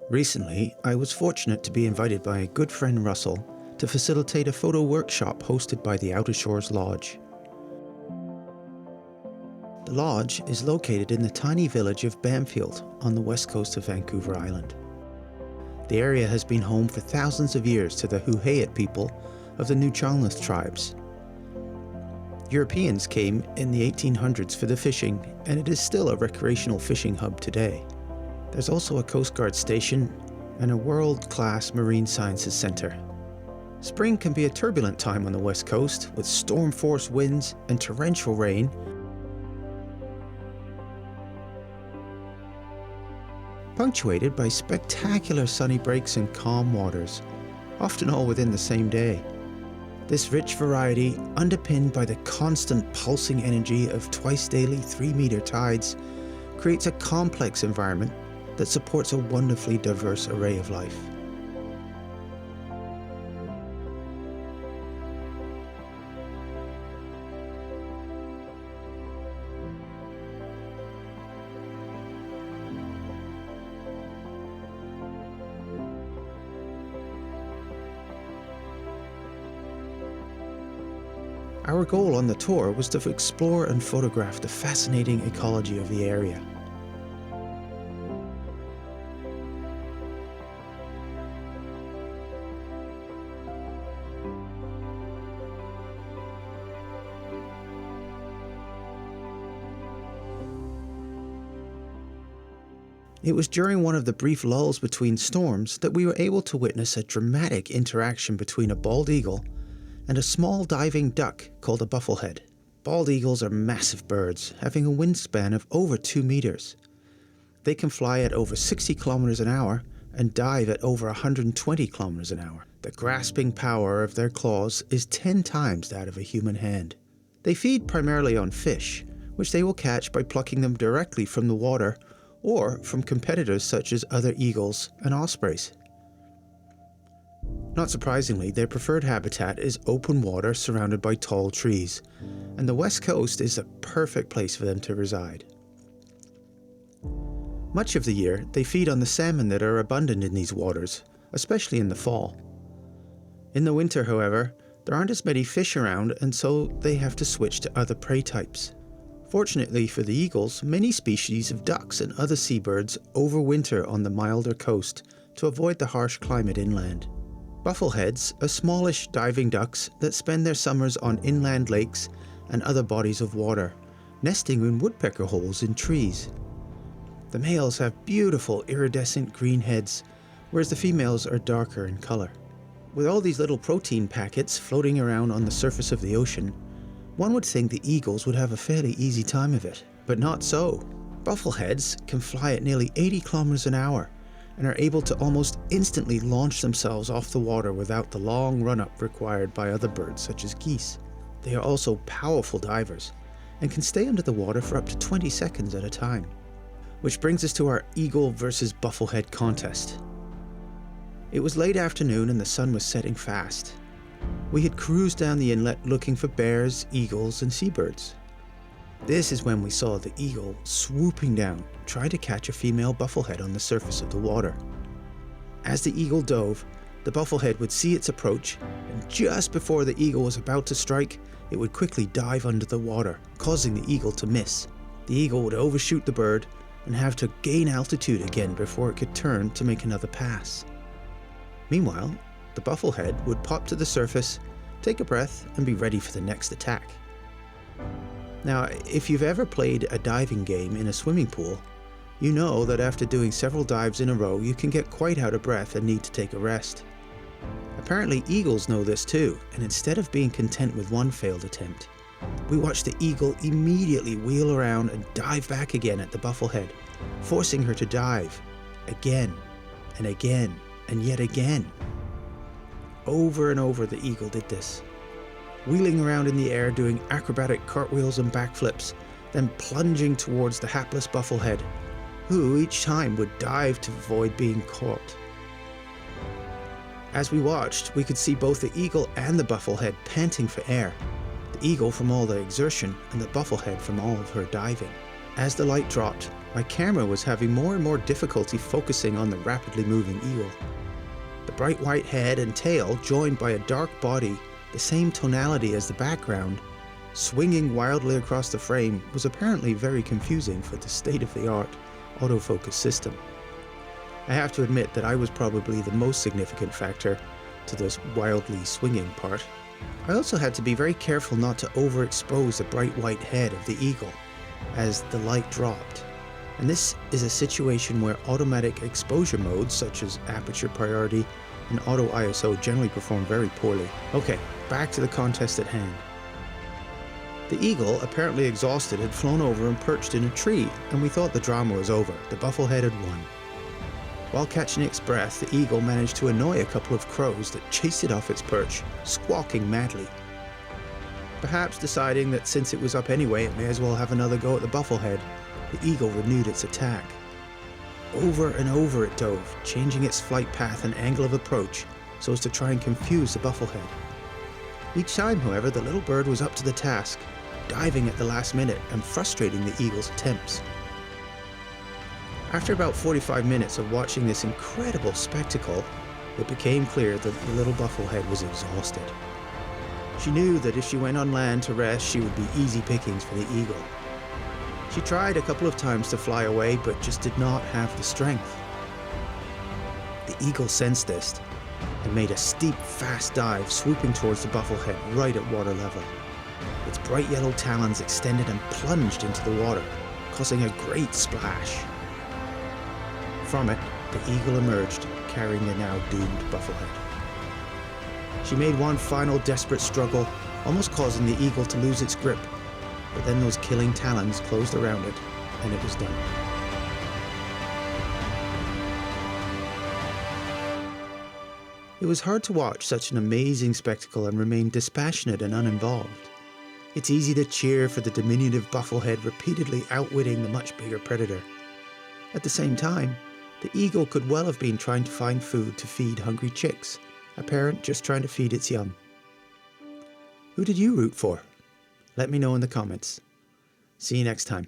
Recently, I was fortunate to be invited by a good friend Russell to facilitate a photo workshop hosted by the Outer Shores Lodge. The lodge is located in the tiny village of Bamfield on the west coast of Vancouver Island. The area has been home for thousands of years to the Huhayat people of the Nuu-chah-nulth tribes. Europeans came in the 1800s for the fishing, and it is still a recreational fishing hub today. There's also a Coast Guard station and a world-class marine sciences centre. Spring can be a turbulent time on the west coast, with storm-force winds and torrential rain. Punctuated by spectacular sunny breaks and calm waters, often all within the same day. This rich variety, underpinned by the constant pulsing energy of twice-daily 3-metre tides, creates a complex environment that supports a wonderfully diverse array of life. Our goal on the tour was to explore and photograph the fascinating ecology of the area. It was during one of the brief lulls between storms that we were able to witness a dramatic interaction between a bald eagle and a small diving duck called a bufflehead. Bald eagles are massive birds, having a wingspan of over 2 meters. They can fly at over 60 kilometers an hour and dive at over 120 kilometers an hour. The grasping power of their claws is 10 times that of a human hand. They feed primarily on fish, which they will catch by plucking them directly from the water or from competitors such as other eagles and ospreys. Not surprisingly, their preferred habitat is open water surrounded by tall trees, and the west coast is a perfect place for them to reside. Much of the year, they feed on the salmon that are abundant in these waters, especially in the fall. In the winter, however, there aren't as many fish around, and so they have to switch to other prey types. Fortunately for the eagles, many species of ducks and other seabirds overwinter on the milder coast to avoid the harsh climate inland. Buffleheads are smallish diving ducks that spend their summers on inland lakes and other bodies of water, nesting in woodpecker holes in trees. The males have beautiful iridescent green heads, whereas the females are darker in colour. With all these little protein packets floating around on the surface of the ocean, one would think the eagles would have a fairly easy time of it, but not so. Buffleheads can fly at nearly 80 kilometers an hour and are able to almost instantly launch themselves off the water without the long run-up required by other birds such as geese. They are also powerful divers and can stay under the water for up to 20 seconds at a time. Which brings us to our eagle versus bufflehead contest. It was late afternoon and the sun was setting fast. We had cruised down the inlet looking for bears, eagles, and seabirds. This is when we saw the eagle swooping down, trying to catch a female bufflehead on the surface of the water. As the eagle dove, the bufflehead would see its approach, and just before the eagle was about to strike, it would quickly dive under the water, causing the eagle to miss. The eagle would overshoot the bird and have to gain altitude again before it could turn to make another pass. Meanwhile, the bufflehead would pop to the surface, take a breath, and be ready for the next attack. Now, if you've ever played a diving game in a swimming pool, you know that after doing several dives in a row, you can get quite out of breath and need to take a rest. Apparently, eagles know this too, and instead of being content with one failed attempt, we watched the eagle immediately wheel around and dive back again at the bufflehead, forcing her to dive again and again and yet again. Over and over the eagle did this, wheeling around in the air doing acrobatic cartwheels and backflips, then plunging towards the hapless bufflehead, who each time would dive to avoid being caught. As we watched, we could see both the eagle and the bufflehead panting for air, the eagle from all the exertion and the bufflehead from all of her diving. As the light dropped, my camera was having more and more difficulty focusing on the rapidly moving eagle. The bright white head and tail, joined by a dark body, the same tonality as the background, swinging wildly across the frame, was apparently very confusing for the state-of-the-art autofocus system. I have to admit that I was probably the most significant factor to this wildly swinging part. I also had to be very careful not to overexpose the bright white head of the eagle as the light dropped. And this is a situation where automatic exposure modes such as aperture priority and auto ISO generally perform very poorly. Okay, back to the contest at hand. The eagle, apparently exhausted, had flown over and perched in a tree, and we thought the drama was over. The Bufflehead had won. While catching its breath, the eagle managed to annoy a couple of crows that chased it off its perch, squawking madly. Perhaps deciding that since it was up anyway, it may as well have another go at the Bufflehead, the eagle renewed its attack. Over and over it dove, changing its flight path and angle of approach so as to try and confuse the Bufflehead. Each time, however, the little bird was up to the task, diving at the last minute and frustrating the eagle's attempts. After about 45 minutes of watching this incredible spectacle, it became clear that the little Bufflehead was exhausted. She knew that if she went on land to rest, she would be easy pickings for the eagle. She tried a couple of times to fly away, but just did not have the strength. The eagle sensed this and made a steep, fast dive, swooping towards the Bufflehead right at water level. Its bright yellow talons extended and plunged into the water, causing a great splash. From it, the eagle emerged, carrying the now doomed Bufflehead. She made one final desperate struggle, almost causing the eagle to lose its grip, but then those killing talons closed around it, and it was done. It was hard to watch such an amazing spectacle and remain dispassionate and uninvolved. It's easy to cheer for the diminutive Bufflehead repeatedly outwitting the much bigger predator. At the same time, the eagle could well have been trying to find food to feed hungry chicks, a parent just trying to feed its young. Who did you root for? Let me know in the comments. See you next time.